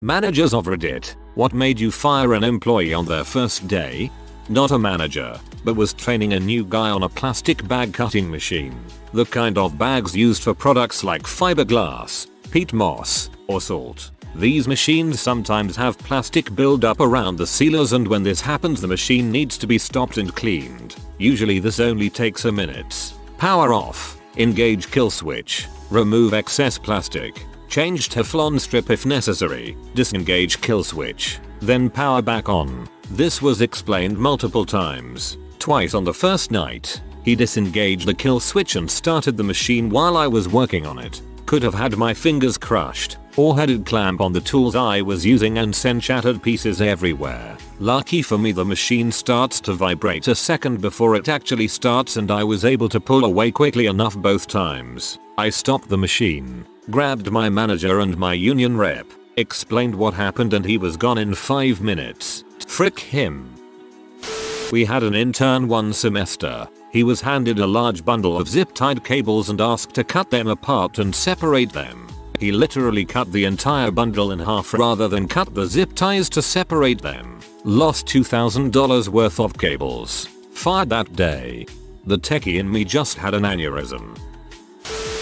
Managers of Reddit, what made you fire an employee on their first day? Not a manager, but was training a new guy on a plastic bag cutting machine. The kind of bags used for products like fiberglass, peat moss, or salt. These machines sometimes have plastic buildup around the sealers, and when this happens the machine needs to be stopped and cleaned. Usually this only takes a minute. Power off, engage kill switch, remove excess plastic, change Teflon strip if necessary, disengage kill switch, then power back on. This was explained multiple times. Twice on the first night, he disengaged the kill switch and started the machine while I was working on it. Could have had my fingers crushed, or had it clamp on the tools I was using and send shattered pieces everywhere. Lucky for me the machine starts to vibrate a second before it actually starts, and I was able to pull away quickly enough both times. I stopped the machine, grabbed my manager and my union rep, explained what happened, and he was gone in 5 minutes. Frick him. We had an intern one semester. He was handed a large bundle of zip-tied cables and asked to cut them apart and separate them. He literally cut the entire bundle in half rather than cut the zip ties to separate them. Lost $2,000 worth of cables. Fired that day. The techie in me just had an aneurysm.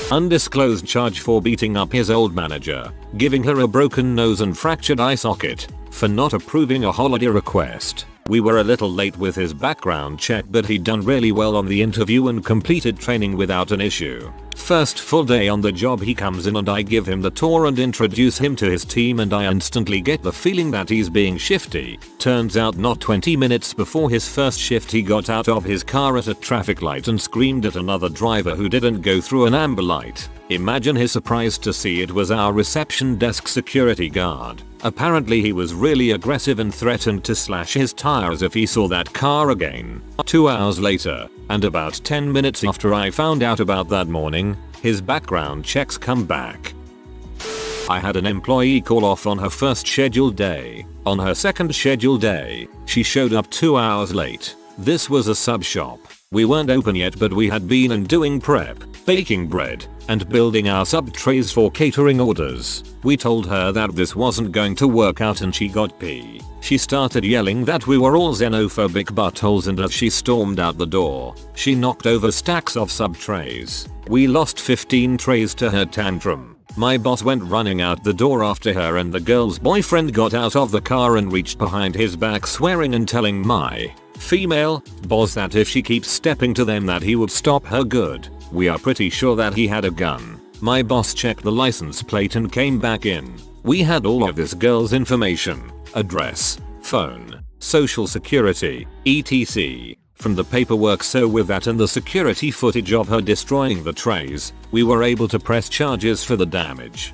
Undisclosed charge for beating up his old manager, giving her a broken nose and fractured eye socket, for not approving a holiday request. We were a little late with his background check, but he'd done really well on the interview and completed training without an issue. First full day on the job he comes in and I give him the tour and introduce him to his team, and I instantly get the feeling that he's being shifty. Turns out not 20 minutes before his first shift he got out of his car at a traffic light and screamed at another driver who didn't go through an amber light. Imagine his surprise to see it was our reception desk security guard. Apparently he was really aggressive and threatened to slash his tires if he saw that car again. 2 hours later, and about 10 minutes after I found out about that morning, his background checks come back. I had an employee call off on her first scheduled day. On her second scheduled day, she showed up 2 hours late. This was a sub shop. We weren't open yet, but we had been and doing prep, baking bread, and building our sub trays for catering orders. We told her that this wasn't going to work out and she got pee. She started yelling that we were all xenophobic buttholes, and as she stormed out the door, she knocked over stacks of sub trays. We lost 15 trays to her tantrum. My boss went running out the door after her, and the girl's boyfriend got out of the car and reached behind his back swearing and telling my female boss that if she keeps stepping to them that he would stop her good. We are pretty sure that he had a gun. My boss checked the license plate and came back in. We had all of this girl's information, address, phone, social security, etc. from the paperwork, so with that and the security footage of her destroying the trays, we were able to press charges for the damage.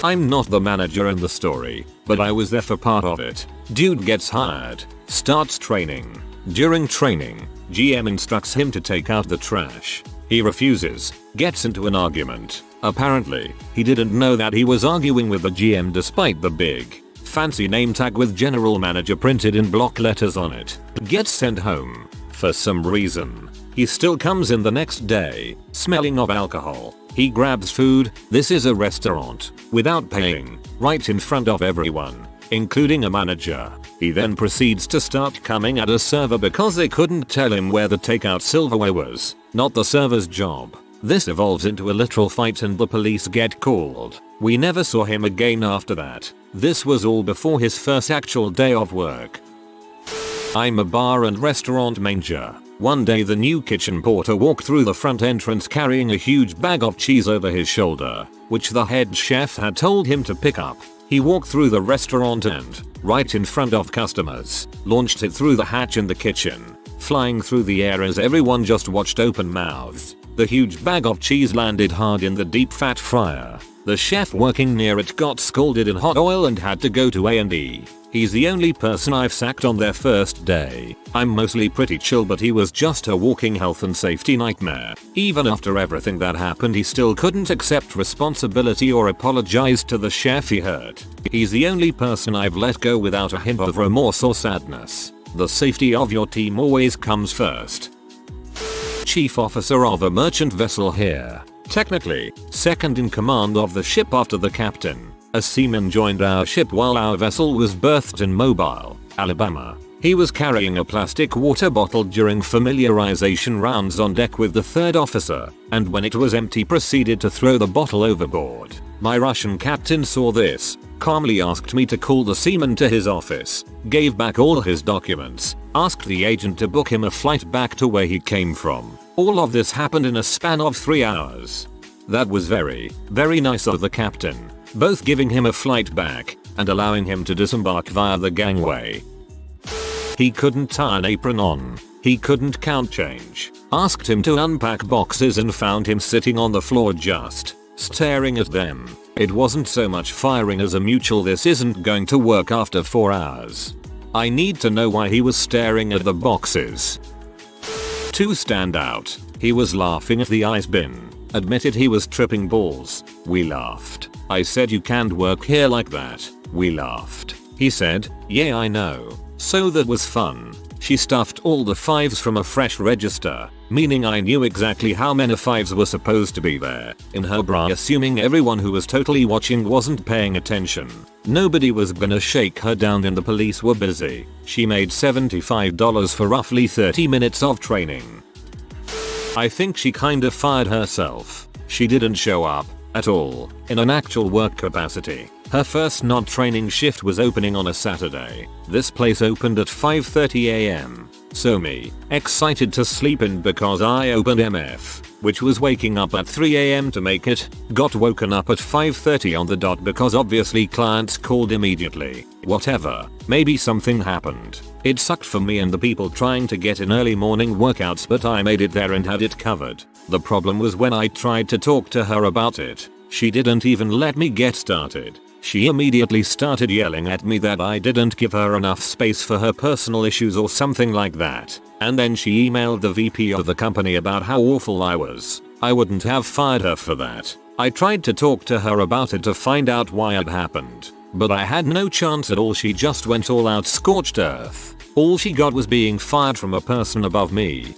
I'm not the manager in the story, but I was there for part of it. Dude gets hired, starts training. During training, GM instructs him to take out the trash. He refuses, gets into an argument. Apparently, he didn't know that he was arguing with the GM despite the big, fancy name tag with general manager printed in block letters on it. Gets sent home. For some reason, he still comes in the next day, smelling of alcohol. He grabs food, this is a restaurant, without paying, right in front of everyone, including a manager. He then proceeds to start coming at a server because they couldn't tell him where the takeout silverware was. Not the server's job. This evolves into a literal fight and the police get called. We never saw him again after that. This was all before his first actual day of work. I'm a bar and restaurant manager. One day the new kitchen porter walked through the front entrance carrying a huge bag of cheese over his shoulder, which the head chef had told him to pick up. He walked through the restaurant and, right in front of customers, launched it through the hatch in the kitchen, flying through the air as everyone just watched open-mouthed. The huge bag of cheese landed hard in the deep fat fryer. The chef working near it got scalded in hot oil and had to go to A&E. He's the only person I've sacked on their first day. I'm mostly pretty chill, but he was just a walking health and safety nightmare. Even after everything that happened, he still couldn't accept responsibility or apologize to the chef he hurt. He's the only person I've let go without a hint of remorse or sadness. The safety of your team always comes first. Chief officer of a merchant vessel here. Technically, second in command of the ship after the captain. A seaman joined our ship while our vessel was berthed in Mobile, Alabama. He was carrying a plastic water bottle during familiarization rounds on deck with the third officer, and when it was empty proceeded to throw the bottle overboard. My Russian captain saw this, calmly asked me to call the seaman to his office, gave back all his documents, asked the agent to book him a flight back to where he came from. All of this happened in a span of 3 hours. That was very, very nice of the captain, both giving him a flight back and allowing him to disembark via the gangway. He couldn't tie an apron on. He couldn't count change. Asked him to unpack boxes and found him sitting on the floor just staring at them. It wasn't so much firing as a mutual "this isn't going to work" after 4 hours. I need to know why he was staring at the boxes. 2 stand out. He was laughing at the ice bin. Admitted he was tripping balls. We laughed. I said, "You can't work here like that." We laughed. He said, "Yeah, I know." So that was fun. She stuffed all the 5s from a fresh register, meaning I knew exactly how many 5s were supposed to be there, in her bra, assuming everyone who was totally watching wasn't paying attention. Nobody was gonna shake her down and the police were busy. She made $75 for roughly 30 minutes of training. I think she kinda fired herself. She didn't show up at all in an actual work capacity. Her first non-training shift was opening on a Saturday. This place opened at 5:30 AM. So me, excited to sleep in because I opened MF, which was waking up at 3 AM to make it, got woken up at 5:30 on the dot because obviously clients called immediately. Whatever, maybe something happened. It sucked for me and the people trying to get in early morning workouts, but I made it there and had it covered. The problem was when I tried to talk to her about it, she didn't even let me get started. She immediately started yelling at me that I didn't give her enough space for her personal issues or something like that. And then she emailed the VP of the company about how awful I was. I wouldn't have fired her for that. I tried to talk to her about it to find out why it happened, but I had no chance at all. She just went all out scorched earth. All she got was being fired from a person above me.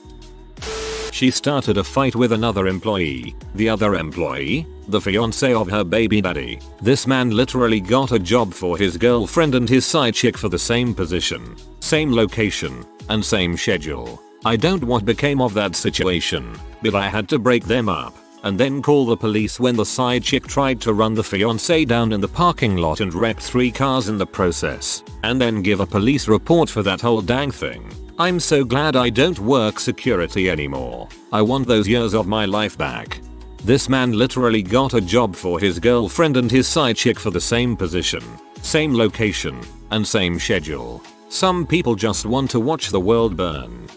She started a fight with another employee. The other employee, the fiance of her baby daddy. This man literally got a job for his girlfriend and his side chick for the same position, same location, and same schedule. I don't know what became of that situation, but I had to break them up and then call the police when the side chick tried to run the fiance down in the parking lot and wrecked 3 cars in the process, and then give a police report for that whole dang thing. I'm so glad I don't work security anymore. I want those years of my life back. This man literally got a job for his girlfriend and his side chick for the same position, same location, and same schedule. Some people just want to watch the world burn.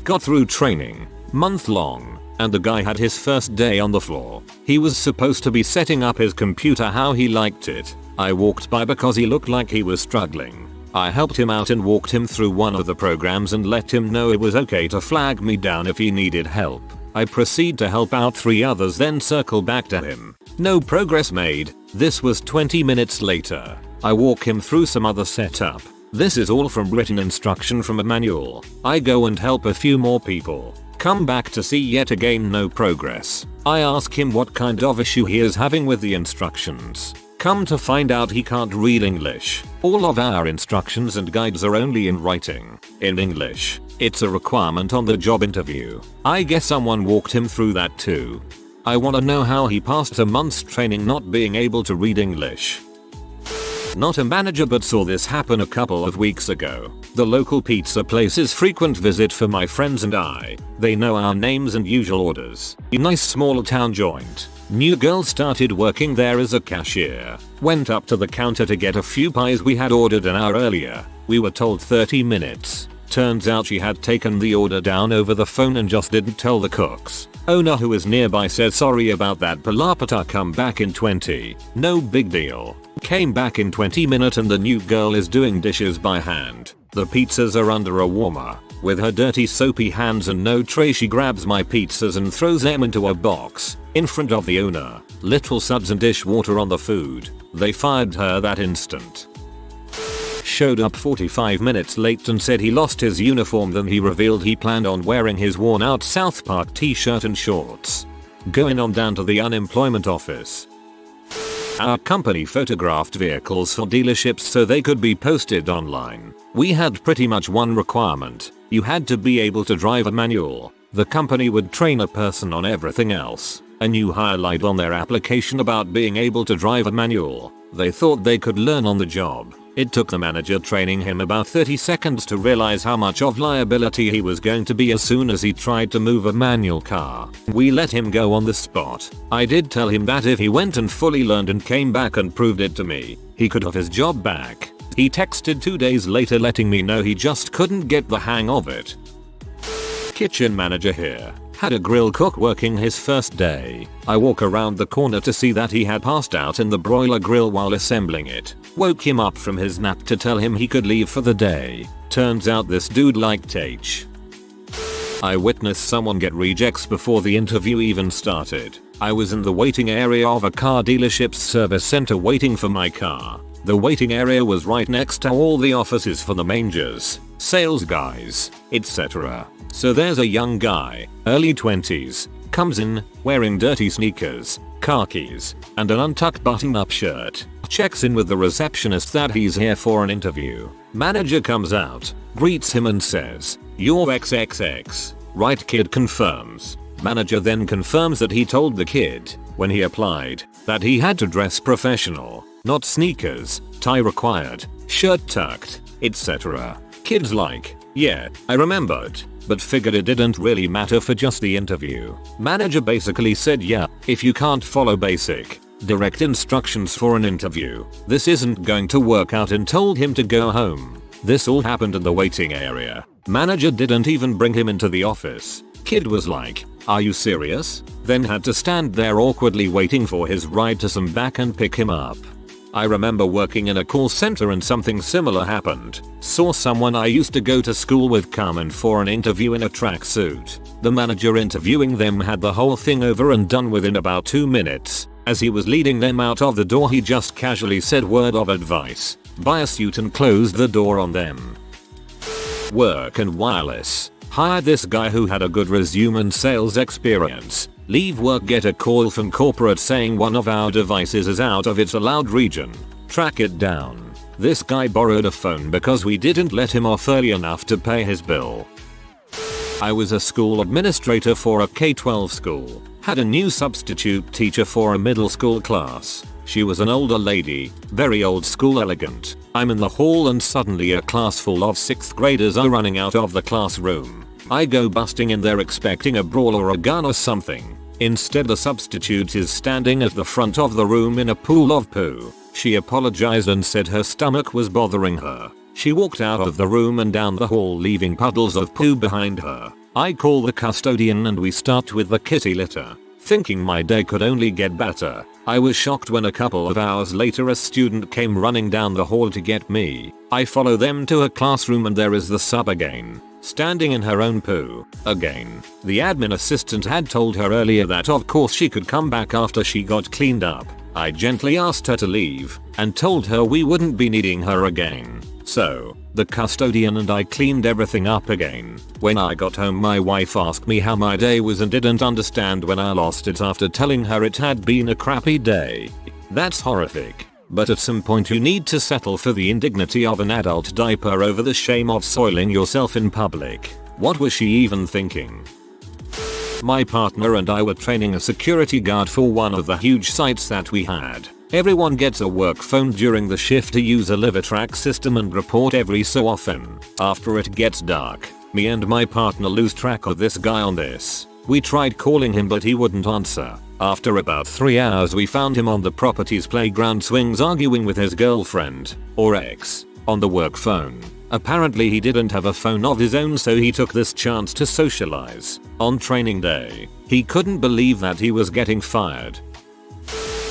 Got through training, month long, and the guy had his first day on the floor. He was supposed to be setting up his computer how he liked it. I walked by because he looked like he was struggling. I helped him out and walked him through one of the programs and let him know it was okay to flag me down if he needed help. I proceed to help out 3 others, then circle back to him. No progress made. This was 20 minutes later. I walk him through some other setup. This is all from written instruction from a manual. I go and help a few more people. Come back to see yet again no progress. I ask him what kind of issue he is having with the instructions. Come to find out he can't read English. All of our instructions and guides are only in writing, in English. It's a requirement on the job interview. I guess someone walked him through that too. I wanna know how he passed a month's training not being able to read English. Not a manager, but saw this happen a couple of weeks ago. The local pizza place is frequent visit for my friends and I. They know our names and usual orders. A nice small town joint. New girl started working there as a cashier. Went up to the counter to get a few pies we had ordered an hour earlier. We were told 30 minutes. Turns out she had taken the order down over the phone and just didn't tell the cooks. Owner, who is nearby, said sorry about that, palapata, come back in 20. No big deal. Came back in 20 minutes and the new girl is doing dishes by hand. The pizzas are under a warmer. With her dirty soapy hands and no tray, she grabs my pizzas and throws them into a box in front of the owner. Little suds and dishwater on the food. They fired her that instant. Showed up 45 minutes late and said he lost his uniform. Then he revealed he planned on wearing his worn out South Park t-shirt and shorts. Going on down to the unemployment office. Our company photographed vehicles for dealerships so they could be posted online. We had pretty much one requirement. You had to be able to drive a manual. The company would train a person on everything else. A new highlight on their application about being able to drive a manual. They thought they could learn on the job. It took the manager training him about 30 seconds to realize how much of liability he was going to be as soon as he tried to move a manual car. We let him go on the spot. I did tell him that if he went and fully learned and came back and proved it to me, he could have his job back. He texted 2 days later letting me know he just couldn't get the hang of it. Kitchen manager here. Had a grill cook working his first day. I walk around the corner to see that he had passed out in the broiler grill while assembling it. Woke him up from his nap to tell him he could leave for the day. Turns out this dude liked H. I witnessed someone get rejects before the interview even started. I was in the waiting area of a car dealership's service center waiting for my car. The waiting area was right next to all the offices for the managers, sales guys, etc. So there's a young guy, early 20s, comes in, wearing dirty sneakers, khakis, and an untucked button-up shirt. Checks in with the receptionist that he's here for an interview. Manager comes out, greets him and says, "You're XXX, right?" Kid confirms. Manager then confirms that he told the kid, when he applied, that he had to dress professional, not sneakers, tie required, shirt tucked, etc. Kid's like, "Yeah, I remembered, but figured it didn't really matter for just the interview." Manager basically said, "Yeah, if you can't follow basic, direct instructions for an interview, this isn't going to work out," and told him to go home. This all happened in the waiting area. Manager didn't even bring him into the office. Kid was like, "Are you serious?" Then had to stand there awkwardly waiting for his ride to come back and pick him up. I remember working in a call center and something similar happened. Saw someone I used to go to school with come in for an interview in a tracksuit. The manager interviewing them had the whole thing over and done within about 2 minutes. As he was leading them out of the door, he just casually said word of advice: buy a suit, and closed the door on them. Work and wireless. Hired this guy who had a good resume and sales experience. Leave work, get a call from corporate saying one of our devices is out of its allowed region. Track it down. This guy borrowed a phone because we didn't let him off early enough to pay his bill. I was a school administrator for a K-12 school. Had a new substitute teacher for a middle school class. She was an older lady, very old school elegant. I'm in the hall and suddenly a class full of 6th graders are running out of the classroom. I go busting in there expecting a brawl or a gun or something. Instead, the substitute is standing at the front of the room in a pool of poo. She apologized and said her stomach was bothering her. She walked out of the room and down the hall, leaving puddles of poo behind her. I call the custodian and we start with the kitty litter. Thinking my day could only get better, I was shocked when a couple of hours later a student came running down the hall to get me. I follow them to her classroom and there is the sub again, standing in her own poo. Again. The admin assistant had told her earlier that of course she could come back after she got cleaned up. I gently asked her to leave and told her we wouldn't be needing her again. So, the custodian and I cleaned everything up again. When I got home, my wife asked me how my day was and didn't understand when I lost it after telling her it had been a crappy day. That's horrific. But at some point you need to settle for the indignity of an adult diaper over the shame of soiling yourself in public. What was she even thinking? My partner and I were training a security guard for one of the huge sites that we had. Everyone gets a work phone during the shift to use a live track system and report every so often. After it gets dark, me and my partner lose track of this guy on this. We tried calling him but he wouldn't answer. After about 3 hours we found him on the property's playground swings arguing with his girlfriend, or ex, on the work phone. Apparently he didn't have a phone of his own, so he took this chance to socialize. On training day, he couldn't believe that he was getting fired.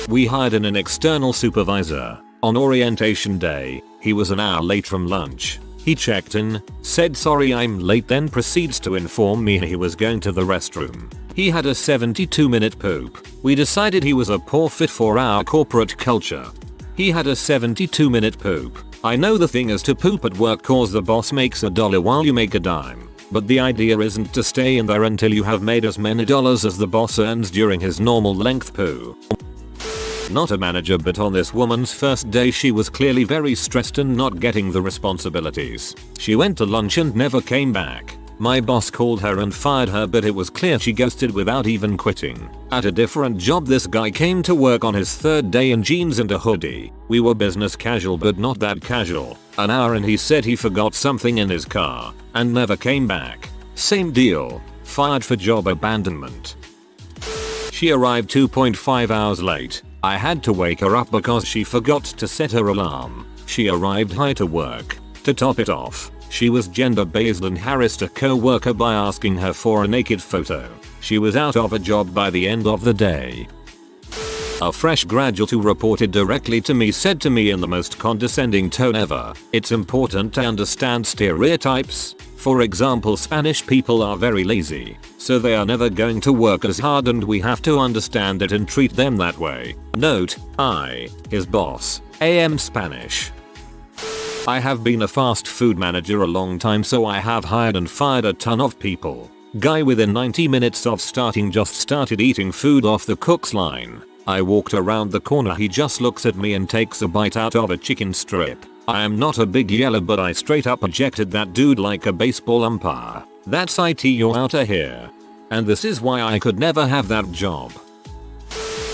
We hired an external supervisor. On orientation day, he was an hour late from lunch. He checked in, said sorry I'm late, then proceeds to inform me he was going to the restroom. He had a 72-minute poop. We decided he was a poor fit for our corporate culture. He had a 72-minute poop. I know the thing is to poop at work cause the boss makes $1 while you make a dime. But the idea isn't to stay in there until you have made as many dollars as the boss earns during his normal length poo. Not a manager, but on this woman's first day she was clearly very stressed and not getting the responsibilities. She went to lunch and never came back. My boss called her and fired her, but it was clear she ghosted without even quitting. At a different job, this guy came to work on his third day in jeans and a hoodie. We were business casual, but not that casual. An hour and he said he forgot something in his car and never came back. Same deal. Fired for job abandonment. She arrived 2.5 hours late. I had to wake her up because she forgot to set her alarm. She arrived high to work. To top it off, she was gender-based and harassed a co-worker by asking her for a naked photo. She was out of a job by the end of the day. A fresh graduate who reported directly to me said to me in the most condescending tone ever, "It's important to understand stereotypes. For example, Spanish people are very lazy, so they are never going to work as hard, and we have to understand it and treat them that way." Note, I, his boss, am Spanish. I have been a fast food manager a long time, so I have hired and fired a ton of people. Guy within 90 minutes of starting just started eating food off the cook's line. I walked around the corner, he just looks at me and takes a bite out of a chicken strip. I am not a big yeller, but I straight up ejected that dude like a baseball umpire. That's it, you're outta here. And this is why I could never have that job.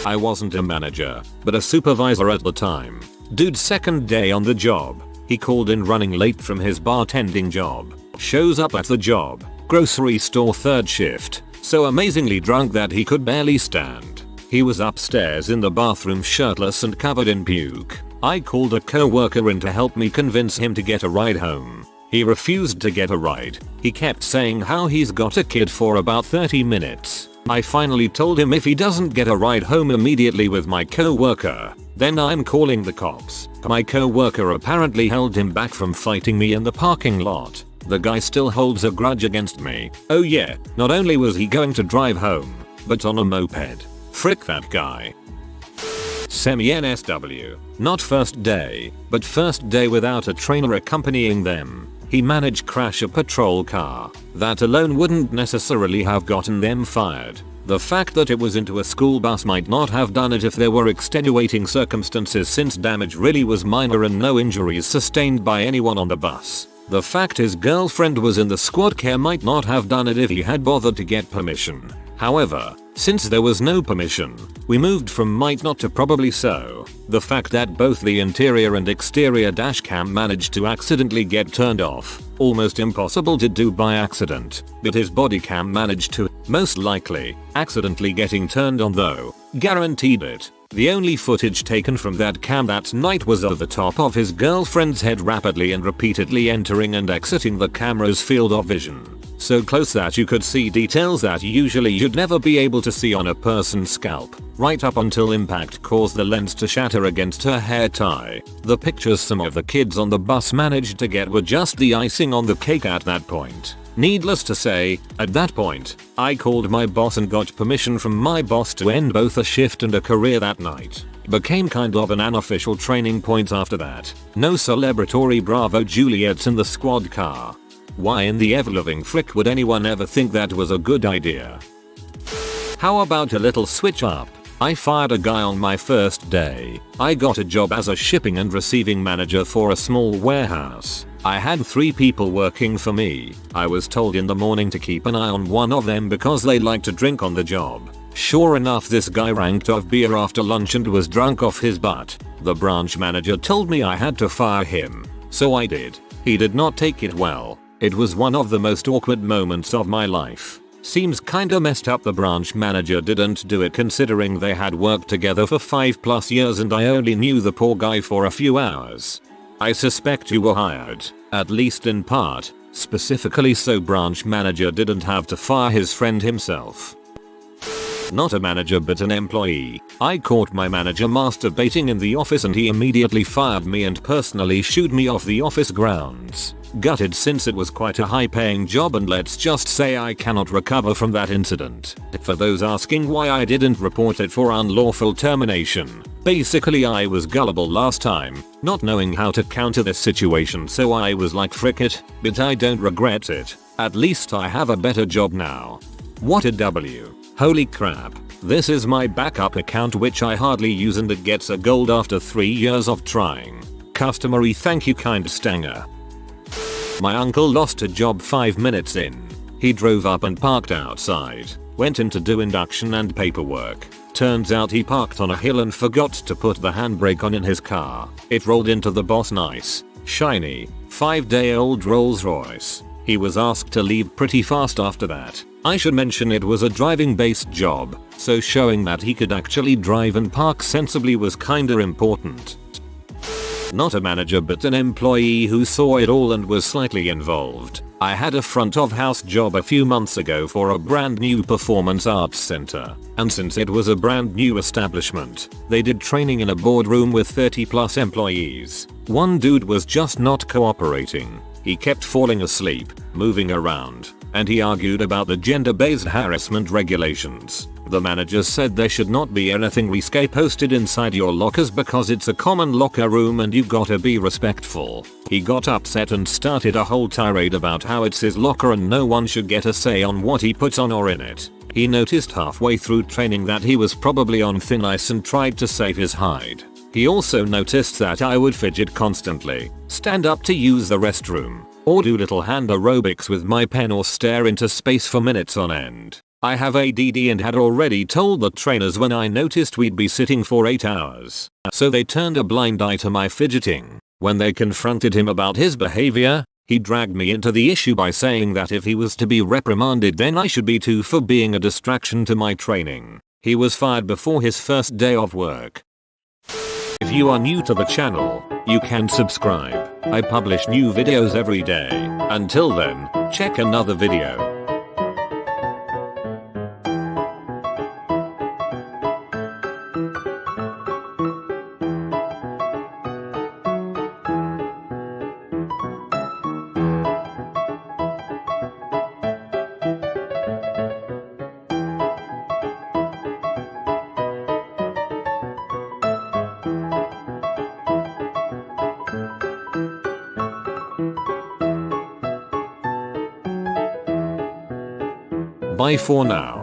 I wasn't a manager, but a supervisor at the time. Dude's second day on the job. He called in running late from his bartending job. Shows up at the job, grocery store third shift, so amazingly drunk that he could barely stand. He was upstairs in the bathroom shirtless and covered in puke. I called a co-worker in to help me convince him to get a ride home. He refused to get a ride. He kept saying how he's got a kid for about 30 minutes. I finally told him if he doesn't get a ride home immediately with my co-worker, then I'm calling the cops. My co-worker apparently held him back from fighting me in the parking lot. The guy still holds a grudge against me. Oh yeah, not only was he going to drive home, but on a moped. Frick that guy. Semi-NSW. Not first day, but first day without a trainer accompanying them. He managed crash a patrol car. That alone wouldn't necessarily have gotten them fired. The fact that it was into a school bus might not have done it if there were extenuating circumstances, since damage really was minor and no injuries sustained by anyone on the bus. The fact his girlfriend was in the squad car might not have done it if he had bothered to get permission. However, since there was no permission, we moved from might not to probably so. The fact that both the interior and exterior dashcam managed to accidentally get turned off, almost impossible to do by accident, but his body cam managed to, most likely, accidentally getting turned on though, guaranteed it. The only footage taken from that cam that night was of the top of his girlfriend's head rapidly and repeatedly entering and exiting the camera's field of vision. So close that you could see details that usually you'd never be able to see on a person's scalp, right up until impact caused the lens to shatter against her hair tie. The pictures some of the kids on the bus managed to get were just the icing on the cake at that point. Needless to say, at that point, I called my boss and got permission from my boss to end both a shift and a career that night. Became kind of an unofficial training point after that. No celebratory Bravo Juliets in the squad car. Why in the ever-loving frick would anyone ever think that was a good idea? How about a little switch up? I fired a guy on my first day. I got a job as a shipping and receiving manager for a small warehouse. I had 3 people working for me. I was told in the morning to keep an eye on one of them because they like to drink on the job. Sure enough, this guy ranked off beer after lunch and was drunk off his butt. The branch manager told me I had to fire him, so I did. He did not take it well. It was one of the most awkward moments of my life. Seems kinda messed up the branch manager didn't do it considering they had worked together for 5+ years and I only knew the poor guy for a few hours. I suspect you were hired, at least in part, specifically so branch manager didn't have to fire his friend himself. Not a manager but an employee. I caught my manager masturbating in the office and he immediately fired me and personally shooed me off the office grounds. Gutted since it was quite a high paying job and let's just say I cannot recover from that incident. For those asking why I didn't report it for unlawful termination, basically I was gullible last time, not knowing how to counter this situation, so I was like frick it, but I don't regret it. At least I have a better job now. What a W. Holy crap. This is my backup account which I hardly use and it gets a gold after 3 years of trying. Customary thank you kind stanger. My uncle lost a job 5 minutes in. He drove up and parked outside. Went in to do induction and paperwork. Turns out he parked on a hill and forgot to put the handbrake on in his car. It rolled into the boss nice, shiny, 5-day-old Rolls Royce. He was asked to leave pretty fast after that. I should mention it was a driving based job, so showing that he could actually drive and park sensibly was kinda important. Not a manager but an employee who saw it all and was slightly involved. I had a front of house job a few months ago for a brand new performance arts center, and since it was a brand new establishment, they did training in a boardroom with 30+ employees. One dude was just not cooperating. He kept falling asleep, moving around, and he argued about the gender-based harassment regulations. The manager said there should not be anything risque posted inside your lockers because it's a common locker room and you gotta be respectful. He got upset and started a whole tirade about how it's his locker and no one should get a say on what he puts on or in it. He noticed halfway through training that he was probably on thin ice and tried to save his hide. He also noticed that I would fidget constantly, stand up to use the restroom, or do little hand aerobics with my pen or stare into space for minutes on end. I have ADD and had already told the trainers when I noticed we'd be sitting for 8 hours, so they turned a blind eye to my fidgeting. When they confronted him about his behavior, he dragged me into the issue by saying that if he was to be reprimanded then I should be too for being a distraction to my training. He was fired before his first day of work. If you are new to the channel, you can subscribe. I publish new videos every day. Until then, check another video. Bye for now.